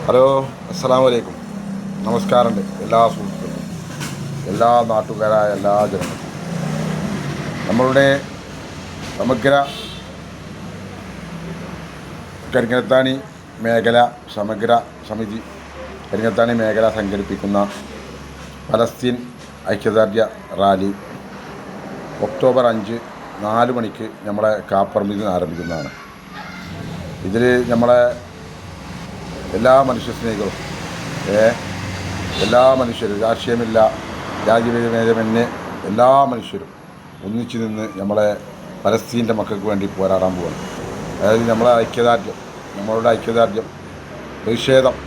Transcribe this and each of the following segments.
Hello, അസ്സലാമു അലൈക്കും. നമസ്കാരമുണ്ട് എല്ലാ സുഹൃത്തുക്കൾക്കും, എല്ലാ നാട്ടുകാരായ എല്ലാ ജനങ്ങൾക്കും. നമ്മളുടെ സമഗ്ര കരിങ്ങത്താണി മേഖല സമഗ്ര സമിതി കരിങ്ങത്താണി മേഖല സംഘടിപ്പിക്കുന്ന പലസ്തീൻ ഐക്യദാർഢ്യ റാലി ഒക്ടോബർ 5 4 മണിക്ക് നമ്മളെ കാപ്പറമ്പിൽ നിന്ന് ആരംഭിക്കുന്നതാണ്. ഇതിൽ നമ്മളെ എല്ലാ മനുഷ്യ സ്നേഹികളും എല്ലാ മനുഷ്യരും, രാഷ്ട്രീയമില്ല, ജാതിഭേദമന്യേ എല്ലാ മനുഷ്യരും ഒന്നിച്ചു നിന്ന് നമ്മളെ പലസ്തീൻ്റെ മക്കൾക്ക് വേണ്ടി പോരാടാൻ പോവാണ്. അതായത് നമ്മളെ ഐക്യദാർഢ്യം, നമ്മളുടെ ഐക്യദാർഢ്യം, പ്രതിഷേധം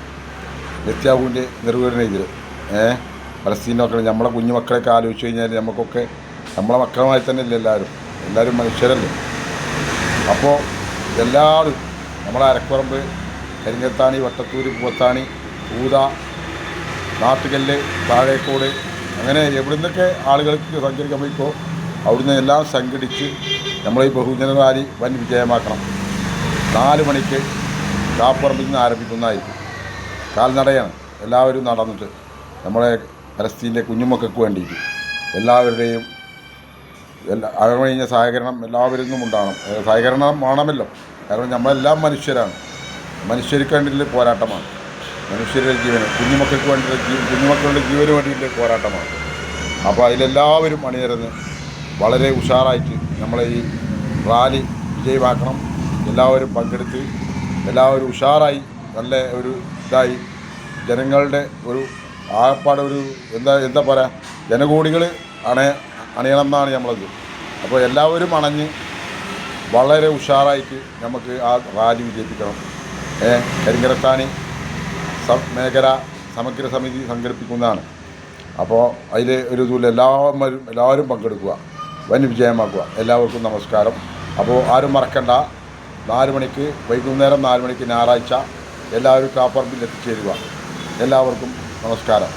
നെത്യാഹുവിൻ്റെ നിർവീര്യനെതിരെ പലസ്തീൻ്റെ മക്കൾ, നമ്മളെ കുഞ്ഞു മക്കളെയൊക്കെ ആലോചിച്ച് കഴിഞ്ഞാൽ നമുക്കൊക്കെ നമ്മളെ മക്കളുമായി തന്നെ ഇല്ല, എല്ലാവരും മനുഷ്യരല്ലേ. അപ്പോൾ എല്ലാവരും നമ്മളെ അരക്കുറമ്പ്, കരിങ്ങത്താണി, വട്ടത്തൂര്, പൂവത്താണി, ഊത, നാട്ടുകല്ല്, താഴേക്കോട്, അങ്ങനെ എവിടെ നിന്നൊക്കെ ആളുകൾക്ക് സഞ്ചരിക്കാൻ പോയിക്കോ അവിടുന്ന് എല്ലാം സംഘടിച്ച് നമ്മൾ ഈ ബഹുജന റാലി വൻ വിജയമാക്കണം. 4 മണിക്ക് കാപ്പറമ്പിൽ നിന്ന് ആരംഭിക്കുന്നതായിരിക്കും. കാൽനടയാണ്. എല്ലാവരും നടന്നിട്ട് നമ്മളെ പലസ്തീൻ്റെ കുഞ്ഞുമക്കൾക്ക് വേണ്ടിയിട്ട് എല്ലാവരുടെയും അകമഴിഞ്ഞ സഹകരണം എല്ലാവരിലും ഉണ്ടാകണം. സഹകരണം വേണമല്ലോ, കാരണം നമ്മളെല്ലാം മനുഷ്യരാണ്. മനുഷ്യർക്ക് വേണ്ടിയിട്ടുള്ള പോരാട്ടമാണ്. മനുഷ്യരുടെ ജീവന്, കുഞ്ഞുമക്കളുടെ ജീവന് വേണ്ടിയിട്ടുള്ള പോരാട്ടമാണ്. അപ്പോൾ അതിലെല്ലാവരും അണിനിരന്ന് വളരെ ഉഷാറായിട്ട് നമ്മളെ ഈ റാലി വിജയമാക്കണം. എല്ലാവരും പങ്കെടുത്ത് എല്ലാവരും ഉഷാറായി നല്ല ഒരു ഇതായി ജനങ്ങളുടെ ഒരു ആകപ്പാട് ഒരു എന്താ പറയുക, ജനകോടികൾ അണിയണം എന്നാണ് നമ്മളത്. അപ്പോൾ എല്ലാവരും അണഞ്ഞ് വളരെ ഉഷാറായിട്ട് നമുക്ക് ആ റാലി വിജയിപ്പിക്കണം. കരിങ്ങത്താണി മേഖല സമഗ്ര സമിതി സംഘടിപ്പിക്കുന്നതാണ്. അപ്പോൾ അതിൽ ഒരു ഇതുമില്ല, എല്ലാവരും പങ്കെടുക്കുക, വൻ വിജയമാക്കുക. എല്ലാവർക്കും നമസ്കാരം. അപ്പോൾ ആരും മറക്കണ്ട, 4 മണിക്ക്, വൈകുന്നേരം 4 മണിക്ക് ഞായറാഴ്ച എല്ലാവരും കാപ്പറമ്പിൽ എത്തിച്ചേരുക. എല്ലാവർക്കും നമസ്കാരം.